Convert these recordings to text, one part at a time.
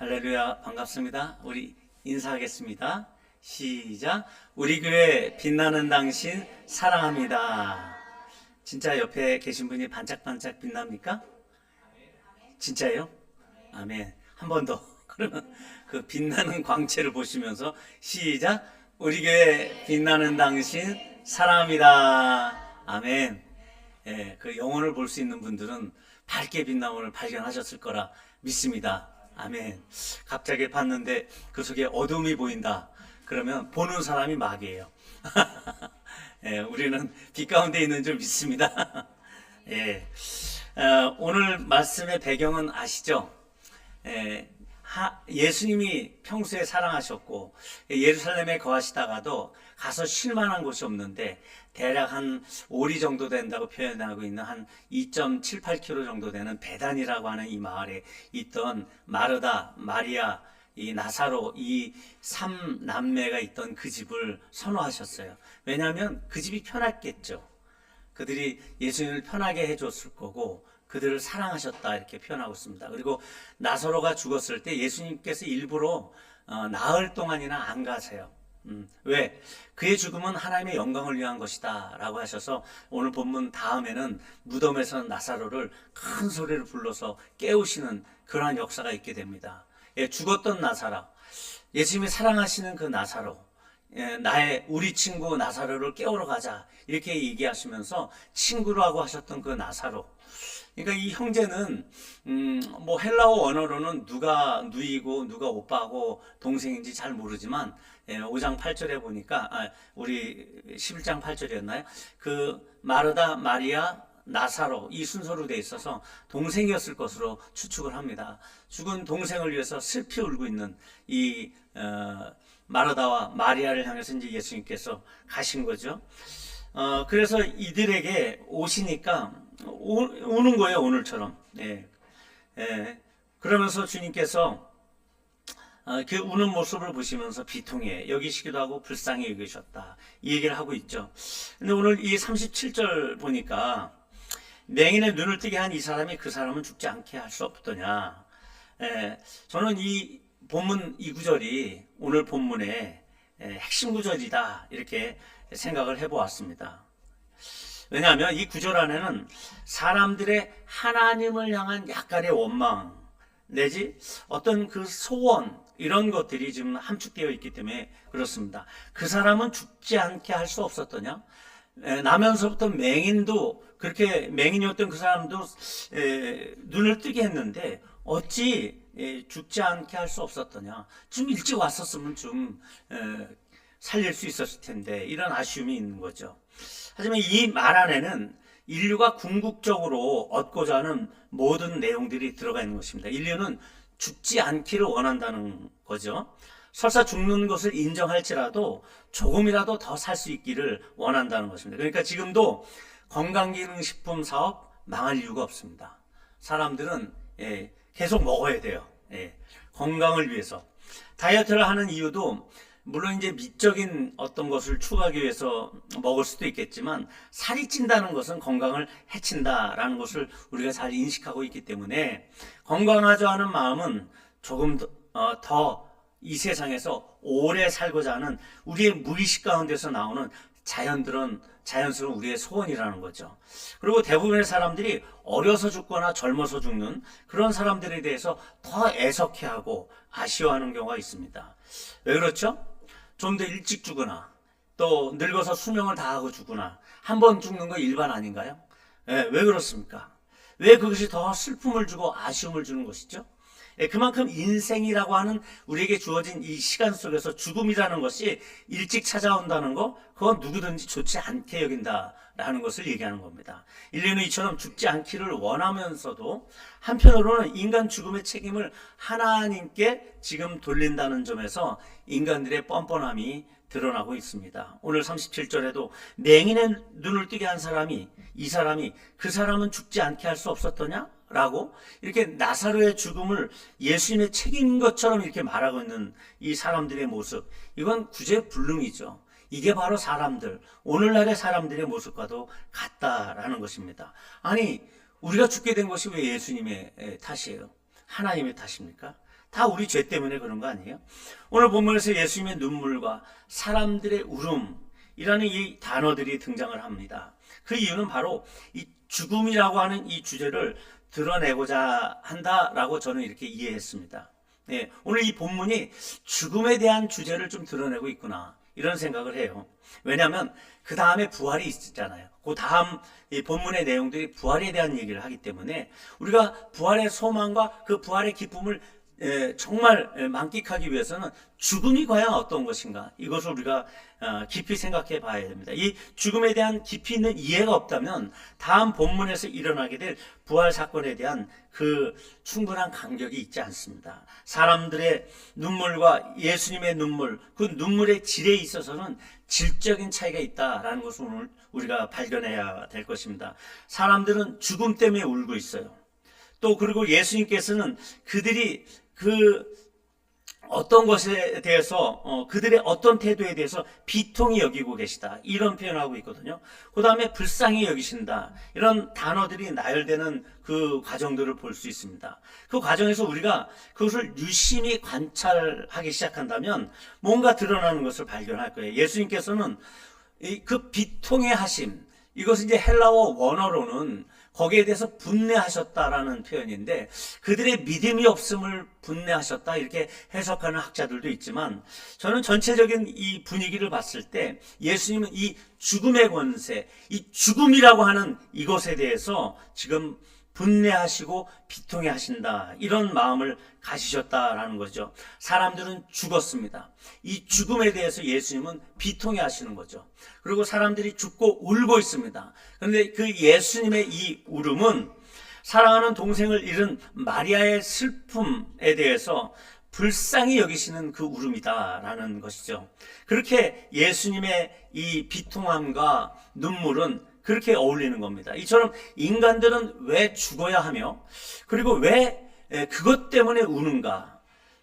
할렐루야, 반갑습니다. 우리 인사하겠습니다. 시작. 우리 교회 빛나는 당신 사랑합니다. 진짜 옆에 계신 분이 반짝반짝 빛납니까? 진짜요? 아멘. 한 번 더. 그러면 그 빛나는 광채를 보시면서 시작. 우리 교회 빛나는 당신 사랑합니다. 아멘. 예, 그 영혼을 볼 수 있는 분들은 밝게 빛남을 발견하셨을 거라 믿습니다. 아멘. 갑자기 봤는데 그 속에 어둠이 보인다. 그러면 보는 사람이 마귀예요. 예, 우리는 빛 가운데 있는 줄 믿습니다. 예, 오늘 말씀의 배경은 아시죠? 예수님이 평소에 사랑하셨고 예루살렘에 거하시다가도 가서 쉴 만한 곳이 없는데 대략 한 5리 정도 된다고 표현하고 있는 한 2.78km 정도 되는 베단이라고 하는 이 마을에 있던 마르다, 마리아, 이 나사로 이 3남매가 있던 그 집을 선호하셨어요. 왜냐하면 그 집이 편했겠죠. 그들이 예수님을 편하게 해줬을 거고 그들을 사랑하셨다 이렇게 표현하고 있습니다. 그리고 나사로가 죽었을 때 예수님께서 일부러 나흘 동안이나 안 가세요. 왜? 그의 죽음은 하나님의 영광을 위한 것이다 라고 하셔서 오늘 본문 다음에는 무덤에서 나사로를 큰 소리로 불러서 깨우시는 그러한 역사가 있게 됩니다. 예, 죽었던 나사로, 예수님이 사랑하시는 그 나사로, 우리 친구 나사로를 깨우러 가자 이렇게 얘기하시면서 친구라고 하셨던 그 나사로. 그러니까 이 형제는 뭐 헬라어 언어로는 누가 누이고 누가 오빠고 동생인지 잘 모르지만 5장 8절에 보니까 우리 11장 8절이었나요? 그 마르다, 마리아, 나사로 이 순서로 돼 있어서 동생이었을 것으로 추측을 합니다. 죽은 동생을 위해서 슬피 울고 있는 이 마르다와 마리아를 향해서 이제 예수님께서 가신 거죠. 그래서 이들에게 오시니까 우는 거예요, 오늘처럼. 그러면서 주님께서 그 우는 모습을 보시면서 비통해 여기시기도 하고 불쌍히 여기셨다 이 얘기를 하고 있죠. 근데 오늘 이 37절 보니까 맹인의 눈을 뜨게 한 이 사람이 그 사람은 죽지 않게 할 수 없더냐. 저는 이 본문 이 구절이 오늘 본문의 핵심 구절이다 이렇게 생각을 해보았습니다. 왜냐하면 이 구절 안에는 사람들의 하나님을 향한 약간의 원망 내지 어떤 그 소원 이런 것들이 지금 함축되어 있기 때문에 그렇습니다. 그 사람은 죽지 않게 할 수 없었더냐? 나면서부터 맹인도 그렇게 맹인이었던 그 사람도 눈을 뜨게 했는데 어찌 죽지 않게 할 수 없었더냐? 좀 일찍 왔었으면 좀 살릴 수 있었을 텐데 이런 아쉬움이 있는 거죠. 하지만 이 말 안에는 인류가 궁극적으로 얻고자 하는 모든 내용들이 들어가 있는 것입니다. 인류는 죽지 않기를 원한다는 거죠. 설사 죽는 것을 인정할지라도 조금이라도 더 살 수 있기를 원한다는 것입니다. 그러니까 지금도 건강기능식품 사업 망할 이유가 없습니다. 사람들은 계속 먹어야 돼요. 건강을 위해서. 다이어트를 하는 이유도 물론 이제 미적인 어떤 것을 추구하기 위해서 먹을 수도 있겠지만 살이 찐다는 것은 건강을 해친다라는 것을 우리가 잘 인식하고 있기 때문에 건강하자 하는 마음은 조금 더 이 세상에서 오래 살고자 하는 우리의 무의식 가운데서 나오는 자연스러운 우리의 소원이라는 거죠. 그리고 대부분의 사람들이 어려서 죽거나 젊어서 죽는 그런 사람들에 대해서 더 애석해하고 아쉬워하는 경우가 있습니다. 왜 그렇죠? 좀 더 일찍 죽거나 또 늙어서 수명을 다하고 죽거나 한 번 죽는 거 일반 아닌가요? 왜 그렇습니까? 왜 그것이 더 슬픔을 주고 아쉬움을 주는 것이죠? 그만큼 인생이라고 하는 우리에게 주어진 이 시간 속에서 죽음이라는 것이 일찍 찾아온다는 거 그건 누구든지 좋지 않게 여긴다라는 것을 얘기하는 겁니다. 인류는 이처럼 죽지 않기를 원하면서도 한편으로는 인간 죽음의 책임을 하나님께 지금 돌린다는 점에서 인간들의 뻔뻔함이 드러나고 있습니다. 오늘 37절에도 맹인의 눈을 뜨게 한 사람이 이 사람이 그 사람은 죽지 않게 할 수 없었더냐? 라고 이렇게 나사로의 죽음을 예수님의 책임인 것처럼 이렇게 말하고 있는 이 사람들의 모습, 이건 구제불능이죠. 이게 바로 오늘날의 사람들의 모습과도 같다라는 것입니다. 아니, 우리가 죽게 된 것이 왜 예수님의 탓이에요? 하나님의 탓입니까? 다 우리 죄 때문에 그런 거 아니에요? 오늘 본문에서 예수님의 눈물과 사람들의 울음이라는 이 단어들이 등장을 합니다. 그 이유는 바로 이 죽음이라고 하는 이 주제를 드러내고자 한다라고 저는 이렇게 이해했습니다. 네, 오늘 이 본문이 죽음에 대한 주제를 좀 드러내고 있구나, 이런 생각을 해요. 왜냐하면 그 다음에 부활이 있잖아요. 그 다음 이 본문의 내용들이 부활에 대한 얘기를 하기 때문에 우리가 부활의 소망과 그 부활의 기쁨을 정말 만끽하기 위해서는 죽음이 과연 어떤 것인가, 이것을 우리가 깊이 생각해 봐야 됩니다. 이 죽음에 대한 깊이 있는 이해가 없다면 다음 본문에서 일어나게 될 부활 사건에 대한 그 충분한 간격이 있지 않습니다. 사람들의 눈물과 예수님의 눈물, 그 눈물의 질에 있어서는 질적인 차이가 있다라는 것을 오늘 우리가 발견해야 될 것입니다. 사람들은 죽음 때문에 울고 있어요. 또 그리고 예수님께서는 그들이 그 어떤 것에 대해서 그들의 어떤 태도에 대해서 비통히 여기고 계시다, 이런 표현을 하고 있거든요. 그 다음에 불쌍히 여기신다, 이런 단어들이 나열되는 그 과정들을 볼 수 있습니다. 그 과정에서 우리가 그것을 유심히 관찰하기 시작한다면 뭔가 드러나는 것을 발견할 거예요. 예수님께서는 그 비통의 하심, 이것은 이제 헬라어 원어로는 거기에 대해서 분내하셨다라는 표현인데, 그들의 믿음이 없음을 분내하셨다, 이렇게 해석하는 학자들도 있지만, 저는 전체적인 이 분위기를 봤을 때 예수님은 이 죽음의 권세, 이 죽음이라고 하는 이것에 대해서 지금 분내하시고 비통해 하신다, 이런 마음을 가지셨다라는 거죠. 사람들은 죽었습니다. 이 죽음에 대해서 예수님은 비통해 하시는 거죠. 그리고 사람들이 죽고 울고 있습니다. 그런데 그 예수님의 이 울음은 사랑하는 동생을 잃은 마리아의 슬픔에 대해서 불쌍히 여기시는 그 울음이다라는 것이죠. 그렇게 예수님의 이 비통함과 눈물은 그렇게 어울리는 겁니다. 이처럼 인간들은 왜 죽어야 하며, 그리고 왜 그것 때문에 우는가?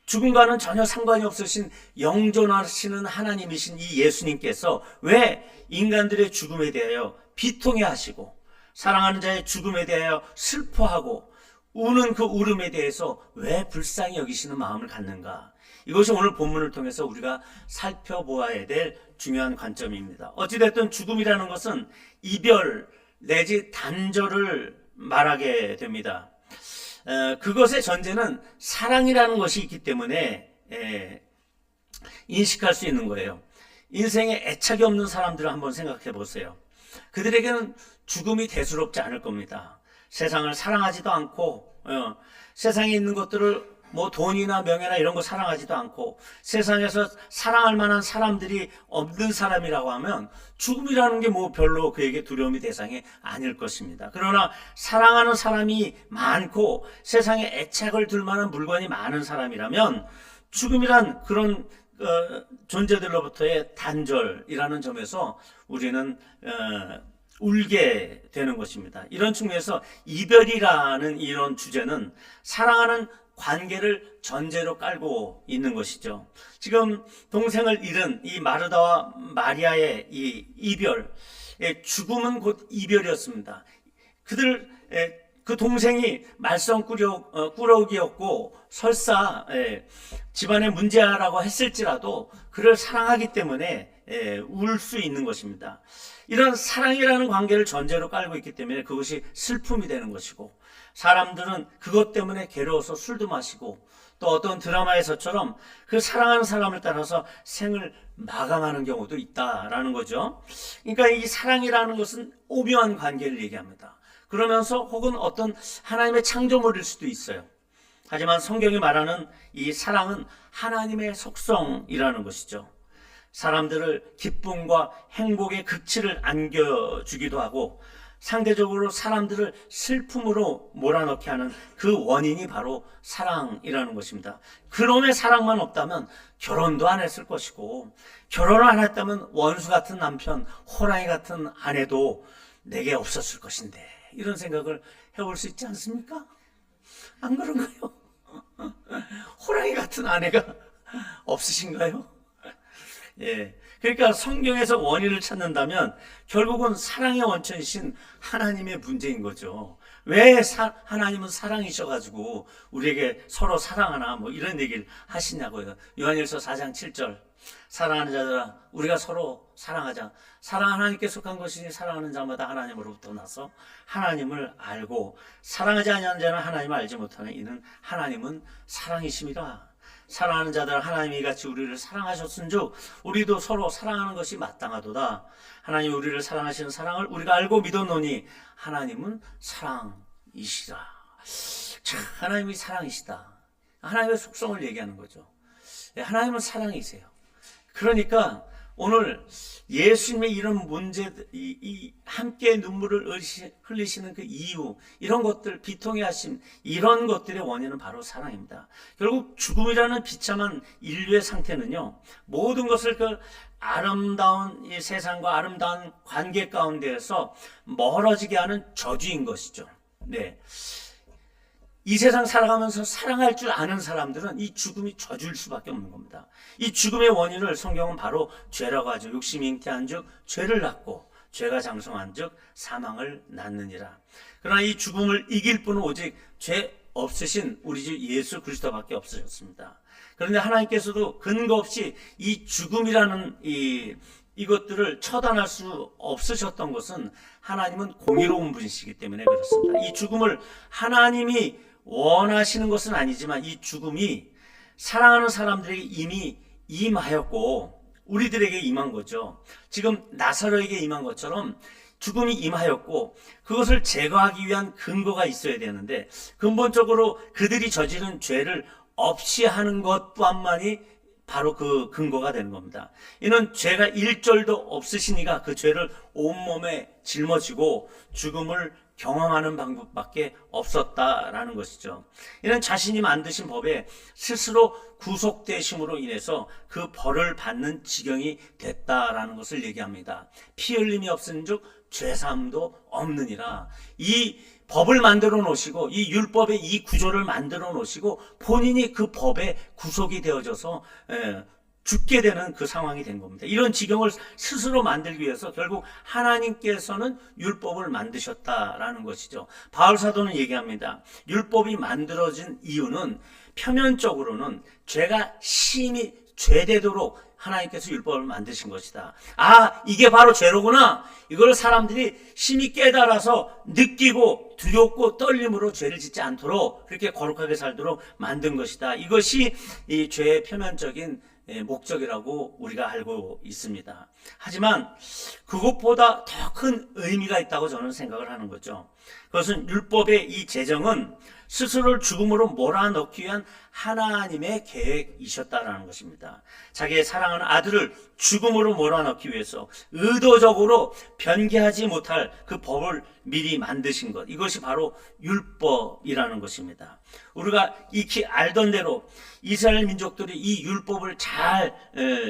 죽음과는 전혀 상관이 없으신 영존하시는 하나님이신 이 예수님께서 왜 인간들의 죽음에 대하여 비통해 하시고 사랑하는 자의 죽음에 대하여 슬퍼하고 우는 그 울음에 대해서 왜 불쌍히 여기시는 마음을 갖는가? 이것이 오늘 본문을 통해서 우리가 살펴보아야 될 중요한 관점입니다. 어찌됐든 죽음이라는 것은 이별 내지 단절을 말하게 됩니다. 그것의 전제는 사랑이라는 것이 있기 때문에 인식할 수 있는 거예요. 인생에 애착이 없는 사람들을 한번 생각해 보세요. 그들에게는 죽음이 대수롭지 않을 겁니다. 세상을 사랑하지도 않고 세상에 있는 것들을 뭐 돈이나 명예나 이런 거 사랑하지도 않고 세상에서 사랑할 만한 사람들이 없는 사람이라고 하면 죽음이라는 게 뭐 별로 그에게 두려움이 대상이 아닐 것입니다. 그러나 사랑하는 사람이 많고 세상에 애착을 둘 만한 물건이 많은 사람이라면 죽음이란 그런 존재들로부터의 단절이라는 점에서 우리는 울게 되는 것입니다. 이런 측면에서 이별이라는 이런 주제는 사랑하는 관계를 전제로 깔고 있는 것이죠. 지금 동생을 잃은 이 마르다와 마리아의 이 이별, 죽음은 곧 이별이었습니다. 그 동생이 말썽꾸러기였고 설사 집안의 문제라고 했을지라도 그를 사랑하기 때문에 울 수 있는 것입니다. 이런 사랑이라는 관계를 전제로 깔고 있기 때문에 그것이 슬픔이 되는 것이고, 사람들은 그것 때문에 괴로워서 술도 마시고 또 어떤 드라마에서처럼 그 사랑하는 사람을 따라서 생을 마감하는 경우도 있다라는 거죠. 그러니까 이 사랑이라는 것은 오묘한 관계를 얘기합니다. 그러면서 혹은 어떤 하나님의 창조물일 수도 있어요. 하지만 성경이 말하는 이 사랑은 하나님의 속성이라는 것이죠. 사람들을 기쁨과 행복의 극치를 안겨주기도 하고 상대적으로 사람들을 슬픔으로 몰아넣게 하는 그 원인이 바로 사랑이라는 것입니다. 그놈의 사랑만 없다면 결혼도 안 했을 것이고, 결혼을 안 했다면 원수 같은 남편, 호랑이 같은 아내도 내게 없었을 것인데, 이런 생각을 해볼 수 있지 않습니까? 안 그런가요? 호랑이 같은 아내가 없으신가요? 예. 그러니까 성경에서 원인을 찾는다면 결국은 사랑의 원천이신 하나님의 문제인 거죠. 하나님은 사랑이셔가지고 우리에게 서로 사랑하나 뭐 이런 얘기를 하시냐고요. 요한일서 4장 7절 사랑하는 자들아 우리가 서로 사랑하자. 사랑 하나님께 속한 것이니 사랑하는 자마다 하나님으로부터 나서 하나님을 알고 사랑하지 아니하는 자는 하나님을 알지 못하는 이는 하나님은 사랑이심이라. 사랑하는 자들 하나님이 같이 우리를 사랑하셨은즉 우리도 서로 사랑하는 것이 마땅하도다. 하나님 우리를 사랑하시는 사랑을 우리가 알고 믿었노니 하나님은 사랑이시라. 참 하나님이 사랑이시다. 하나님의 속성을 얘기하는 거죠. 하나님은 사랑이세요. 그러니까 오늘 예수님의 이런 문제, 함께 눈물을 흘리시는 그 이유, 이런 것들, 비통해 하심, 이런 것들의 원인은 바로 사랑입니다. 결국 죽음이라는 비참한 인류의 상태는요, 모든 것을 그 아름다운 이 세상과 아름다운 관계 가운데에서 멀어지게 하는 저주인 것이죠. 네. 이 세상 살아가면서 사랑할 줄 아는 사람들은 이 죽음이 저주일 수밖에 없는 겁니다. 이 죽음의 원인을 성경은 바로 죄라고 하죠. 욕심이 잉태한 즉 죄를 낳고 죄가 장성한 즉 사망을 낳느니라. 그러나 이 죽음을 이길 분은 오직 죄 없으신 우리 주 예수 그리스도밖에 없으셨습니다. 그런데 하나님께서도 근거 없이 이 죽음이라는 이것들을 처단할 수 없으셨던 것은 하나님은 공의로운 분이시기 때문에 그렇습니다. 이 죽음을 하나님이 원하시는 것은 아니지만 이 죽음이 사랑하는 사람들에게 이미 임하였고 우리들에게 임한 거죠. 지금 나사로에게 임한 것처럼 죽음이 임하였고 그것을 제거하기 위한 근거가 있어야 되는데 근본적으로 그들이 저지른 죄를 없이 하는 것 또한만이 바로 그 근거가 되는 겁니다. 이는 죄가 일절도 없으시니까 그 죄를 온몸에 짊어지고 죽음을 경험하는 방법밖에 없었다라는 것이죠. 이는 자신이 만드신 법에 스스로 구속되심으로 인해서 그 벌을 받는 지경이 됐다라는 것을 얘기합니다. 피 흘림이 없은즉 죄사함도 없느니라. 이 법을 만들어 놓으시고 이 율법의 이 구조를 만들어 놓으시고 본인이 그 법에 구속이 되어져서 죽게 되는 그 상황이 된 겁니다. 이런 지경을 스스로 만들기 위해서 결국 하나님께서는 율법을 만드셨다라는 것이죠. 바울 사도는 얘기합니다. 율법이 만들어진 이유는 표면적으로는 죄가 심히 죄되도록 하나님께서 율법을 만드신 것이다. 아, 이게 바로 죄로구나. 이걸 사람들이 심히 깨달아서 느끼고 두렵고 떨림으로 죄를 짓지 않도록 그렇게 거룩하게 살도록 만든 것이다. 이것이 이 죄의 표면적인 목적이라고 우리가 알고 있습니다. 하지만 그것보다 더 큰 의미가 있다고 저는 생각을 하는 거죠. 그것은 율법의 이 제정은 스스로를 죽음으로 몰아넣기 위한 하나님의 계획이셨다라는 것입니다. 자기의 사랑하는 아들을 죽음으로 몰아넣기 위해서 의도적으로 변개하지 못할 그 법을 미리 만드신 것, 이것이 바로 율법이라는 것입니다. 우리가 익히 알던 대로 이스라엘 민족들이 이 율법을 잘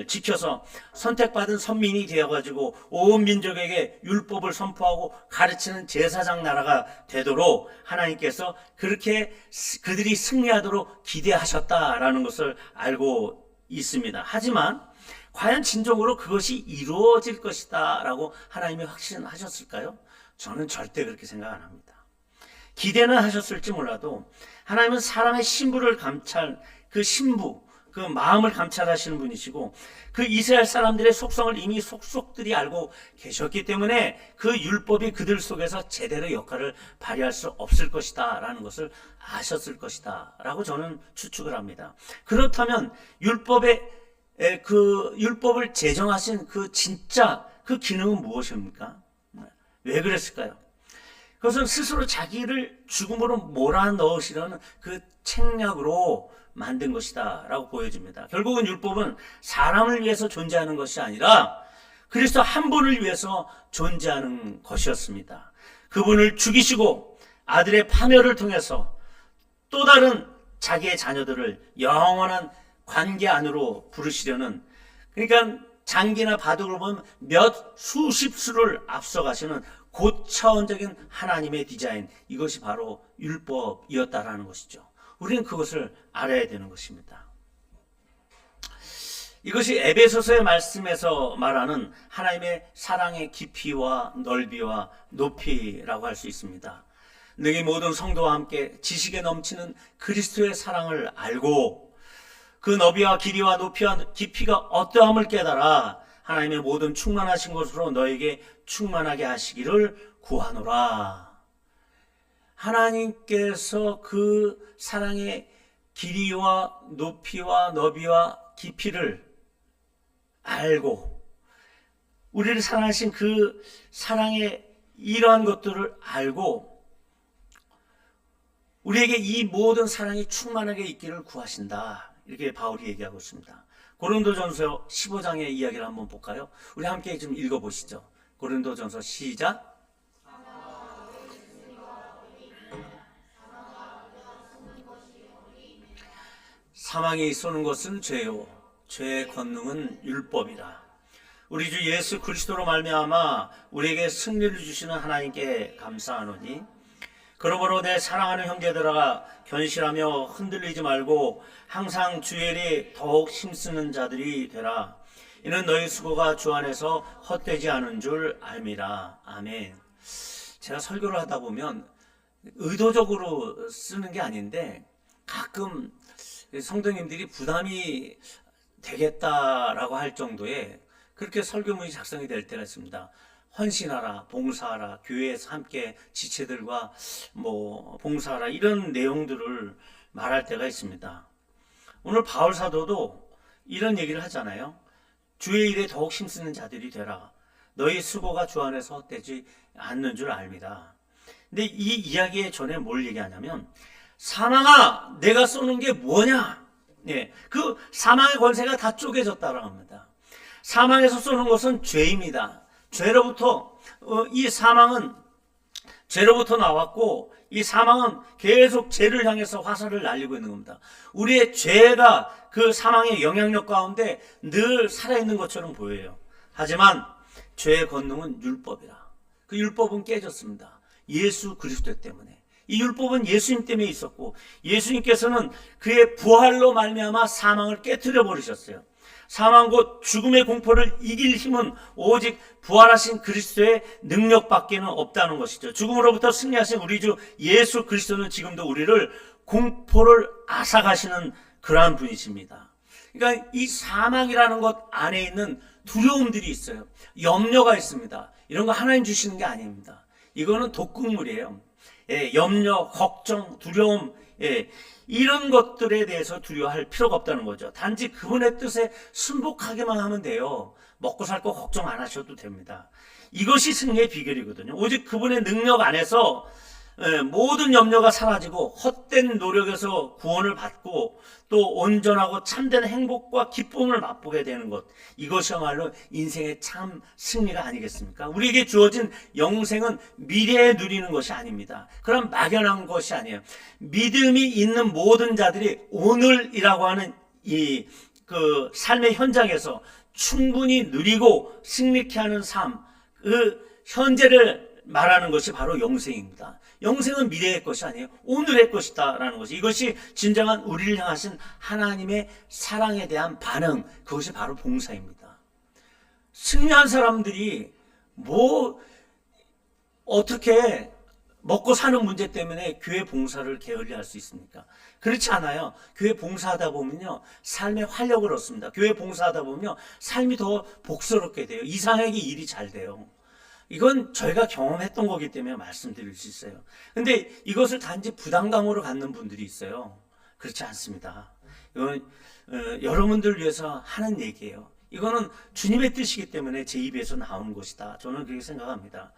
지켜서 선택받은 선민이 되어가지고 온 민족에게 율법을 선포하고 가르치는 제사장 나라가 되도록 하나님께서 그렇게 그들이 승리하도록 기대하셨다라는 것을 알고 있습니다. 하지만 과연 진정으로 그것이 이루어질 것이다 라고 하나님이 확신하셨을까요? 저는 절대 그렇게 생각 안 합니다. 기대는 하셨을지 몰라도 하나님은 사람의 신부를 그 신부, 그 마음을 감찰하시는 분이시고 그 이스라엘 사람들의 속성을 이미 속속들이 알고 계셨기 때문에 그 율법이 그들 속에서 제대로 역할을 발휘할 수 없을 것이다 라는 것을 아셨을 것이다 라고 저는 추측을 합니다. 그렇다면 율법을 제정하신 그 진짜 그 기능은 무엇입니까? 왜 그랬을까요? 그것은 스스로 자기를 죽음으로 몰아넣으시려는 그 책략으로 만든 것이다 라고 보여집니다. 결국은 율법은 사람을 위해서 존재하는 것이 아니라 그리스도 한 분을 위해서 존재하는 것이었습니다. 그분을 죽이시고 아들의 파멸을 통해서 또 다른 자기의 자녀들을 영원한 관계 안으로 부르시려는, 그러니까 장기나 바둑을 보면 몇 수십 수를 앞서가시는 고차원적인 하나님의 디자인, 이것이 바로 율법이었다라는 것이죠. 우리는 그것을 알아야 되는 것입니다. 이것이 에베소서의 말씀에서 말하는 하나님의 사랑의 깊이와 넓이와 높이라고 할 수 있습니다. 너희 모든 성도와 함께 지식에 넘치는 그리스도의 사랑을 알고 그 너비와 길이와 높이와 깊이가 어떠함을 깨달아 하나님의 모든 충만하신 것으로 너에게 충만하게 하시기를 구하노라. 하나님께서 그 사랑의 길이와 높이와 너비와 깊이를 알고 우리를 사랑하신 그 사랑의 이러한 것들을 알고 우리에게 이 모든 사랑이 충만하게 있기를 구하신다. 이렇게 바울이 얘기하고 있습니다. 고린도전서 15장의 이야기를 한번 볼까요? 우리 함께 좀 읽어보시죠. 고린도전서 시작. 사망이 쏘는 것은 죄요 죄의 권능은 율법이라. 우리 주 예수 그리스도로 말미암아 우리에게 승리를 주시는 하나님께 감사하노니 그러므로 내 사랑하는 형제들아 견실하며 흔들리지 말고 항상 주의 일에 더욱 힘쓰는 자들이 되라. 이는 너희 수고가 주 안에서 헛되지 않은 줄 알미라. 아멘. 제가 설교를 하다 보면 의도적으로 쓰는 게 아닌데 가끔 성도님들이 부담이 되겠다라고 할 정도의 그렇게 설교문이 작성이 될 때가 있습니다. 헌신하라, 봉사하라, 교회에서 함께 지체들과 봉사하라 이런 내용들을 말할 때가 있습니다. 오늘 바울 사도도 이런 얘기를 하잖아요. 주의 일에 더욱 힘쓰는 자들이 되라. 너희 수고가 주 안에서 헛되지 않는 줄 압니다. 근데 이 이야기에 전에 뭘 얘기하냐면 사망아 내가 쏘는 게 뭐냐? 네, 그 사망의 권세가 다 쪼개졌다라고 합니다. 사망에서 쏘는 것은 죄입니다. 죄로부터 이 사망은 죄로부터 나왔고 이 사망은 계속 죄를 향해서 화살을 날리고 있는 겁니다. 우리의 죄가 그 사망의 영향력 가운데 늘 살아있는 것처럼 보여요. 하지만 죄의 권능은 율법이라. 그 율법은 깨졌습니다. 예수 그리스도 때문에. 이 율법은 예수님 때문에 있었고 예수님께서는 그의 부활로 말미암아 사망을 깨트려 버리셨어요. 사망 곧 죽음의 공포를 이길 힘은 오직 부활하신 그리스도의 능력밖에는 없다는 것이죠. 죽음으로부터 승리하신 우리 주 예수 그리스도는 지금도 우리를 공포를 앗아가시는 그러한 분이십니다. 그러니까 이 사망이라는 것 안에 있는 두려움들이 있어요. 염려가 있습니다. 이런 거 하나님 주시는 게 아닙니다. 이거는 독극물이에요. 염려, 걱정, 두려움, 이런 것들에 대해서 두려워할 필요가 없다는 거죠. 단지 그분의 뜻에 순복하기만 하면 돼요. 먹고 살 거 걱정 안 하셔도 됩니다. 이것이 승리의 비결이거든요. 오직 그분의 능력 안에서 모든 염려가 사라지고 헛된 노력에서 구원을 받고 또 온전하고 참된 행복과 기쁨을 맛보게 되는 것, 이것이야말로 인생의 참 승리가 아니겠습니까? 우리에게 주어진 영생은 미래에 누리는 것이 아닙니다. 그런 막연한 것이 아니에요. 믿음이 있는 모든 자들이 오늘이라고 하는 이 그 삶의 현장에서 충분히 누리고 승리케 하는 삶, 그 현재를 말하는 것이 바로 영생입니다. 영생은 미래의 것이 아니에요. 오늘의 것이다라는 것이, 이것이 진정한 우리를 향하신 하나님의 사랑에 대한 반응, 그것이 바로 봉사입니다. 승리한 사람들이 어떻게 먹고 사는 문제 때문에 교회 봉사를 게을리할 수 있습니까? 그렇지 않아요. 교회 봉사하다 보면요, 삶의 활력을 얻습니다. 교회 봉사하다 보면 삶이 더 복스럽게 돼요. 이상하게 일이 잘 돼요. 이건 저희가 경험했던 거기 때문에 말씀드릴 수 있어요. 근데 이것을 단지 부담감으로 갖는 분들이 있어요. 그렇지 않습니다. 이건 여러분들을 위해서 하는 얘기예요. 이거는 주님의 뜻이기 때문에 제 입에서 나오는 것이다. 저는 그렇게 생각합니다.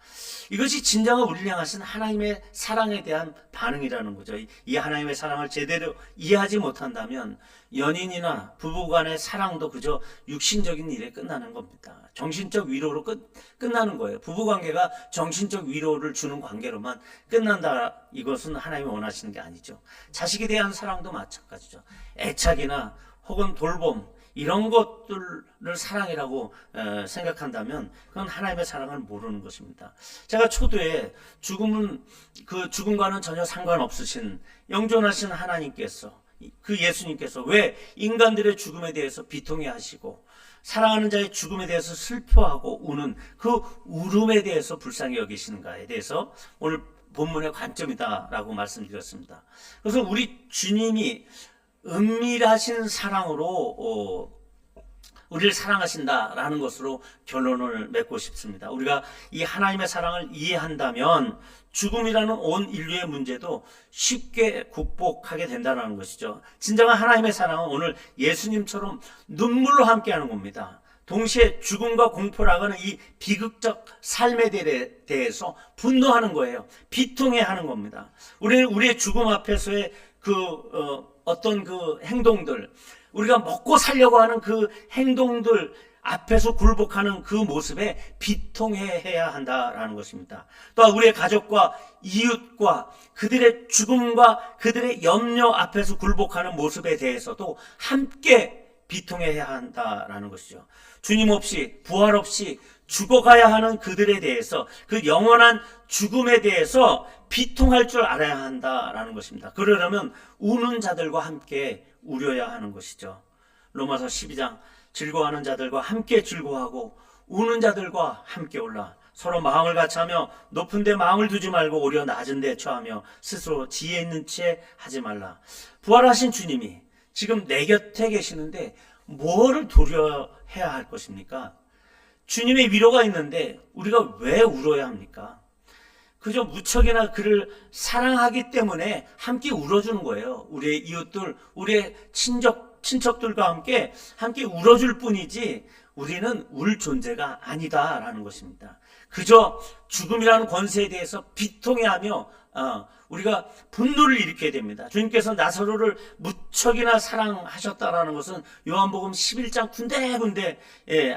이것이 진정한 우리를 향하신 하나님의 사랑에 대한 반응이라는 거죠. 이 하나님의 사랑을 제대로 이해하지 못한다면 연인이나 부부간의 사랑도 그저 육신적인 일에 끝나는 겁니다. 정신적 위로로 끝나는 거예요. 부부관계가 정신적 위로를 주는 관계로만 끝난다. 이것은 하나님이 원하시는 게 아니죠. 자식에 대한 사랑도 마찬가지죠. 애착이나 혹은 돌봄, 이런 것들을 사랑이라고 생각한다면 그건 하나님의 사랑을 모르는 것입니다. 제가 초두에 그 죽음과는 전혀 상관없으신 영존하신 하나님께서, 그 예수님께서 왜 인간들의 죽음에 대해서 비통해 하시고 사랑하는 자의 죽음에 대해서 슬퍼하고 우는 그 울음에 대해서 불쌍히 여기시는가에 대해서 오늘 본문의 관점이다라고 말씀드렸습니다. 그래서 우리 주님이 은밀하신 사랑으로 우리를 사랑하신다라는 것으로 결론을 맺고 싶습니다. 우리가 이 하나님의 사랑을 이해한다면 죽음이라는 온 인류의 문제도 쉽게 극복하게 된다는 것이죠. 진정한 하나님의 사랑은 오늘 예수님처럼 눈물로 함께하는 겁니다. 동시에 죽음과 공포라고는 이 비극적 삶에 대해서 분노하는 거예요. 비통해하는 겁니다. 우리는 우리의 죽음 앞에서의 어떤 그 행동들, 우리가 먹고 살려고 하는 그 행동들 앞에서 굴복하는 그 모습에 비통해해야 한다라는 것입니다. 또한 우리의 가족과 이웃과 그들의 죽음과 그들의 염려 앞에서 굴복하는 모습에 대해서도 함께 비통해야 한다라는 것이죠. 주님 없이 부활 없이 죽어가야 하는 그들에 대해서 그 영원한 죽음에 대해서 비통할 줄 알아야 한다라는 것입니다. 그러려면 우는 자들과 함께 우려야 하는 것이죠. 로마서 12장 즐거워하는 자들과 함께 즐거워하고 우는 자들과 함께 올라 서로 마음을 같이하며 높은 데 마음을 두지 말고 오히려 낮은 데 처하며 스스로 지혜 있는 채 하지 말라. 부활하신 주님이 지금 내 곁에 계시는데 뭐를 두려워해야 할 것입니까? 주님의 위로가 있는데 우리가 왜 울어야 합니까? 그저 무척이나 그를 사랑하기 때문에 함께 울어주는 거예요. 우리의 이웃들, 우리의 친척들과 함께 울어줄 뿐이지 우리는 울 존재가 아니다라는 것입니다. 그저 죽음이라는 권세에 대해서 비통해하며 우리가 분노를 일으켜야 됩니다. 주님께서 나사로를 무척이나 사랑하셨다라는 것은 요한복음 11장 군데군데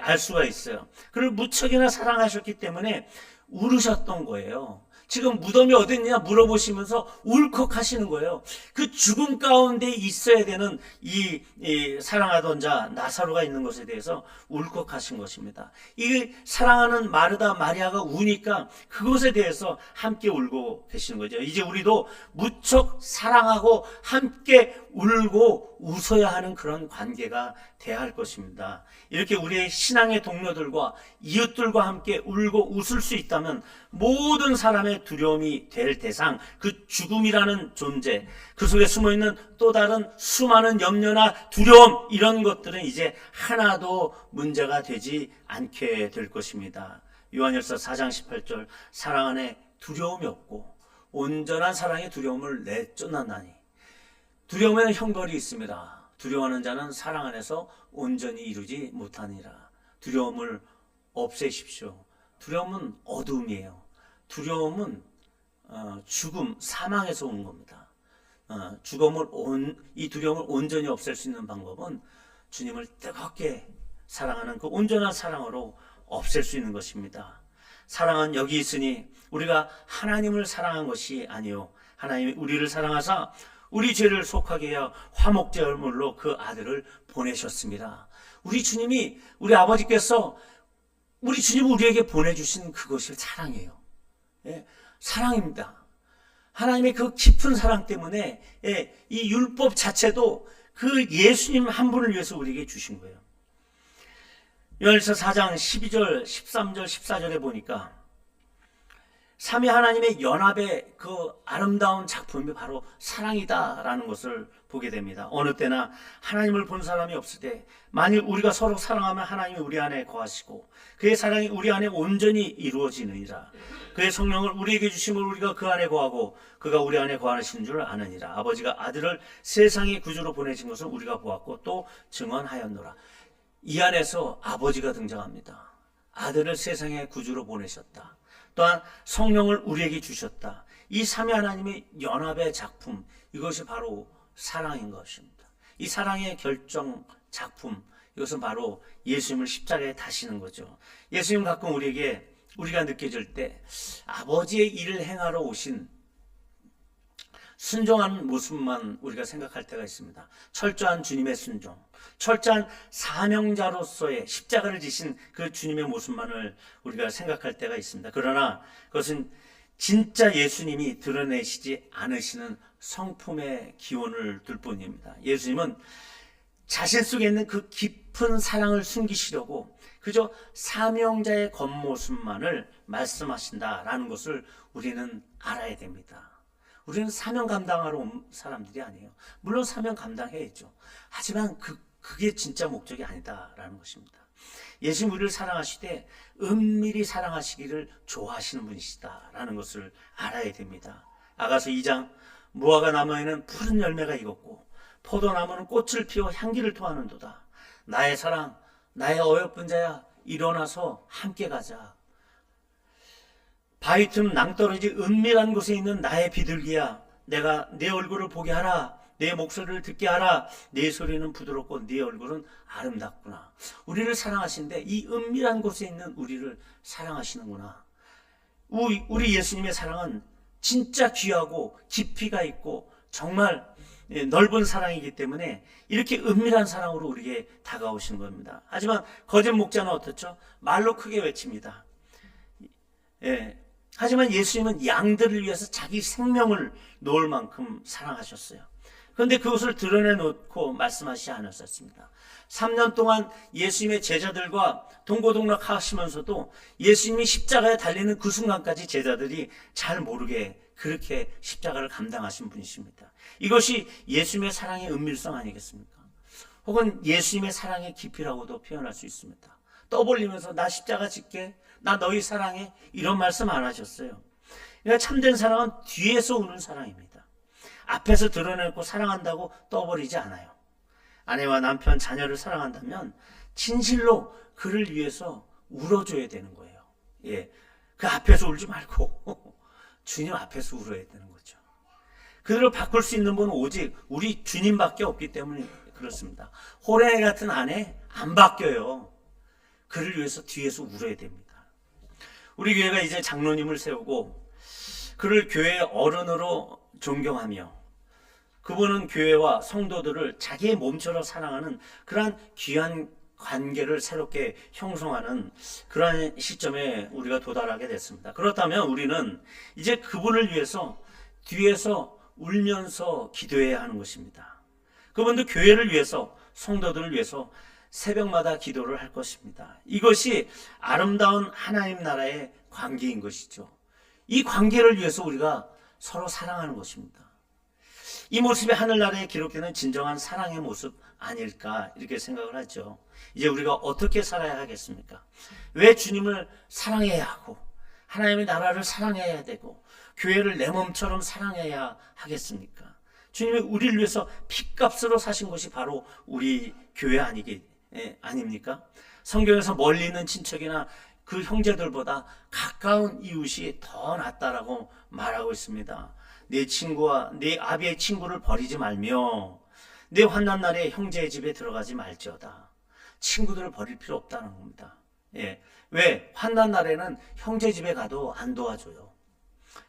알 수가 있어요. 그를 무척이나 사랑하셨기 때문에 울으셨던 거예요. 지금 무덤이 어딨냐 물어보시면서 울컥하시는 거예요. 그 죽음 가운데 있어야 되는 이 사랑하던 자 나사로가 있는 것에 대해서 울컥하신 것입니다. 이 사랑하는 마르다 마리아가 우니까 그것에 대해서 함께 울고 계시는 거죠. 이제 우리도 무척 사랑하고 함께 울고 웃어야 하는 그런 관계가 돼야 할 것입니다. 이렇게 우리의 신앙의 동료들과 이웃들과 함께 울고 웃을 수 있다면 모든 사람의 두려움이 될 대상, 그 죽음이라는 존재, 그 속에 숨어있는 또 다른 수많은 염려나 두려움, 이런 것들은 이제 하나도 문제가 되지 않게 될 것입니다. 요한일서 4장 18절, 사랑 안에 두려움이 없고 온전한 사랑의 두려움을 내쫓는다니. 두려움에는 형벌이 있습니다. 두려워하는 자는 사랑 안에서 온전히 이루지 못하니라. 두려움을 없애십시오. 두려움은 어둠이에요. 두려움은 죽음, 사망에서 오는 겁니다. 이 두려움을 온전히 없앨 수 있는 방법은 주님을 뜨겁게 사랑하는 그 온전한 사랑으로 없앨 수 있는 것입니다. 사랑은 여기 있으니 우리가 하나님을 사랑한 것이 아니요 하나님이 우리를 사랑하사 우리 죄를 속하게 하여 화목제물로 그 아들을 보내셨습니다. 우리 주님이, 우리 아버지께서 우리 주님을 우리에게 보내주신 그것이 사랑이에요. 사랑입니다. 하나님의 그 깊은 사랑 때문에 이 율법 자체도 그 예수님 한 분을 위해서 우리에게 주신 거예요. 요한일서 4장 12절, 13절, 14절에 보니까 삼위 하나님의 연합의 그 아름다운 작품이 바로 사랑이다라는 것을 보게 됩니다. 어느 때나 하나님을 본 사람이 없을 때 만일 우리가 서로 사랑하면 하나님이 우리 안에 거하시고 그의 사랑이 우리 안에 온전히 이루어지느니라. 그의 성령을 우리에게 주심을 우리가 그 안에 거하고 그가 우리 안에 거하시는 줄 아느니라. 아버지가 아들을 세상의 구주로 보내신 것을 우리가 보았고 또 증언하였노라. 이 안에서 아버지가 등장합니다. 아들을 세상의 구주로 보내셨다. 또한 성령을 우리에게 주셨다. 이 삼위 하나님의 연합의 작품, 이것이 바로 사랑인 것입니다. 이 사랑의 결정 작품, 이것은 바로 예수님을 십자가에 다시는 거죠. 예수님 가끔 우리가 느껴질 때 아버지의 일을 행하러 오신 순종하는 모습만 우리가 생각할 때가 있습니다. 철저한 주님의 순종, 철저한 사명자로서의 십자가를 지신 그 주님의 모습만을 우리가 생각할 때가 있습니다. 그러나 그것은 진짜 예수님이 드러내시지 않으시는 성품의 기원을 둘 뿐입니다. 예수님은 자신 속에 있는 그 깊은 사랑을 숨기시려고 그저 사명자의 겉모습만을 말씀하신다라는 것을 우리는 알아야 됩니다. 우리는 사명 감당하러 온 사람들이 아니에요. 물론 사명 감당해야죠. 하지만 그게 진짜 목적이 아니다라는 것입니다. 예수님 우리를 사랑하시되 은밀히 사랑하시기를 좋아하시는 분이시다라는 것을 알아야 됩니다. 아가서 2장 무화과 나무에는 푸른 열매가 익었고 포도나무는 꽃을 피워 향기를 토하는도다. 나의 사랑, 나의 어여쁜 자야, 일어나서 함께 가자. 바위 틈 낭떠러지 은밀한 곳에 있는 나의 비둘기야, 내가 내 얼굴을 보게 하라. 내 목소리를 듣게 하라. 내 소리는 부드럽고 네 얼굴은 아름답구나. 우리를 사랑하시는데 이 은밀한 곳에 있는 우리를 사랑하시는구나. 우리 예수님의 사랑은 진짜 귀하고 깊이가 있고 정말 넓은 사랑이기 때문에 이렇게 은밀한 사랑으로 우리에게 다가오시는 겁니다. 하지만 거짓 목자는 어떻죠? 말로 크게 외칩니다. 하지만 예수님은 양들을 위해서 자기 생명을 놓을 만큼 사랑하셨어요. 그런데 그것을 드러내놓고 말씀하시지 않으셨습니다. 3년 동안 예수님의 제자들과 동고동락 하시면서도 예수님이 십자가에 달리는 그 순간까지 제자들이 잘 모르게 그렇게 십자가를 감당하신 분이십니다. 이것이 예수님의 사랑의 은밀성 아니겠습니까? 혹은 예수님의 사랑의 깊이라고도 표현할 수 있습니다. 떠벌리면서 나 십자가 짓게, 나 너희 사랑해, 이런 말씀 안 하셨어요. 그러니까 참된 사랑은 뒤에서 오는 사랑입니다. 앞에서 드러내고 사랑한다고 떠버리지 않아요. 아내와 남편, 자녀를 사랑한다면 진실로 그를 위해서 울어줘야 되는 거예요. 그 앞에서 울지 말고 주님 앞에서 울어야 되는 거죠. 그들을 바꿀 수 있는 분은 오직 우리 주님밖에 없기 때문에 그렇습니다. 호랭이 같은 아내 안 바뀌어요. 그를 위해서 뒤에서 울어야 됩니다. 우리 교회가 이제 장로님을 세우고 그를 교회의 어른으로 존경하며 그분은 교회와 성도들을 자기의 몸처럼 사랑하는 그러한 귀한 관계를 새롭게 형성하는 그러한 시점에 우리가 도달하게 됐습니다. 그렇다면 우리는 이제 그분을 위해서 뒤에서 울면서 기도해야 하는 것입니다. 그분도 교회를 위해서 성도들을 위해서 새벽마다 기도를 할 것입니다. 이것이 아름다운 하나님 나라의 관계인 것이죠. 이 관계를 위해서 우리가 서로 사랑하는 것입니다. 이 모습이 하늘나라에 기록되는 진정한 사랑의 모습 아닐까 이렇게 생각을 하죠. 이제 우리가 어떻게 살아야 하겠습니까? 왜 주님을 사랑해야 하고 하나님의 나라를 사랑해야 되고 교회를 내 몸처럼 사랑해야 하겠습니까? 주님이 우리를 위해서 핏값으로 사신 것이 바로 우리 교회 아닙니까? 성경에서 멀리 있는 친척이나 그 형제들보다 가까운 이웃이 더 낫다라고 말하고 있습니다. 내 친구와 내 아비의 친구를 버리지 말며 내 환난 날에 형제의 집에 들어가지 말지어다. 친구들을 버릴 필요 없다는 겁니다. 왜? 환난 날에는 형제 집에 가도 안 도와줘요.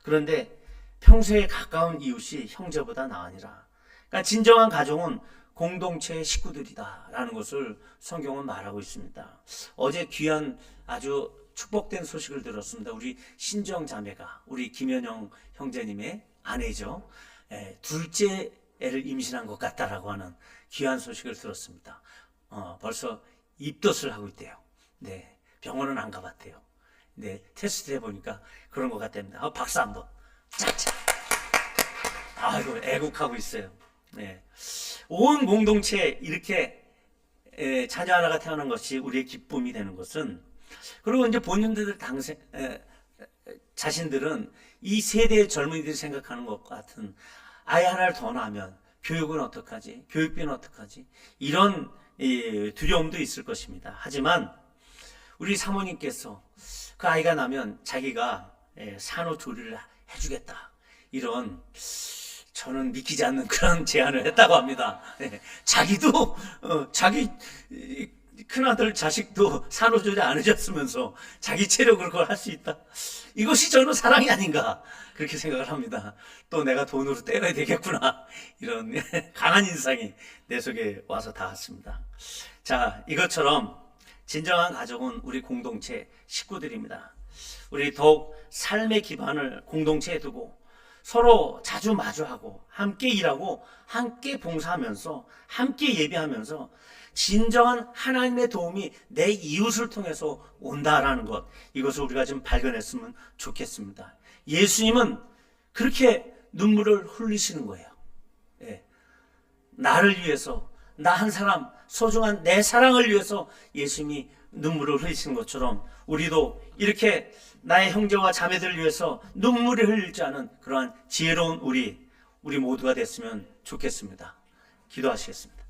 그런데 평소에 가까운 이웃이 형제보다 나으니라. 그러니까 진정한 가족은 공동체의 식구들이다라는 것을 성경은 말하고 있습니다. 어제 귀한 아주 축복된 소식을 들었습니다. 우리 신정 자매가 우리 김현영 형제님의 아내죠. 둘째 애를 임신한 것 같다라고 하는 귀한 소식을 들었습니다. 벌써 입덧을 하고 있대요. 네, 병원은 안 가봤대요. 네, 테스트 해보니까 그런 것 같답니다. 박수 한번. 짜자. 아이고, 애국하고 있어요. 네. 온 공동체에 이렇게 자녀 하나가 태어난 것이 우리의 기쁨이 되는 것은, 그리고 이제 본인들 자신들은 이 세대의 젊은이들이 생각하는 것 같은 아이 하나를 더 낳으면 교육은 어떡하지? 교육비는 어떡하지? 이런 두려움도 있을 것입니다. 하지만 우리 사모님께서 그 아이가 나면 자기가 산후조리를 해주겠다. 이런 저는 믿기지 않는 그런 제안을 했다고 합니다. 자기도 자기 큰아들 자식도 산후조리 안 해줬으면서 자기 체력으로 그걸 할 수 있다. 이것이 저는 사랑이 아닌가 그렇게 생각을 합니다. 또 내가 돈으로 때려야 되겠구나 이런 강한 인상이 내 속에 와서 닿았습니다. 자, 이것처럼 진정한 가족은 우리 공동체 식구들입니다. 우리 더욱 삶의 기반을 공동체에 두고 서로 자주 마주하고 함께 일하고 함께 봉사하면서 함께 예배하면서 진정한 하나님의 도움이 내 이웃을 통해서 온다라는 것, 이것을 우리가 좀 발견했으면 좋겠습니다. 예수님은 그렇게 눈물을 흘리시는 거예요. 예. 나를 위해서, 나 한 사람, 소중한 내 사랑을 위해서 예수님이 눈물을 흘리시는 것처럼 우리도 이렇게 나의 형제와 자매들을 위해서 눈물을 흘리지 않은 그러한 지혜로운 우리 모두가 됐으면 좋겠습니다. 기도하시겠습니다.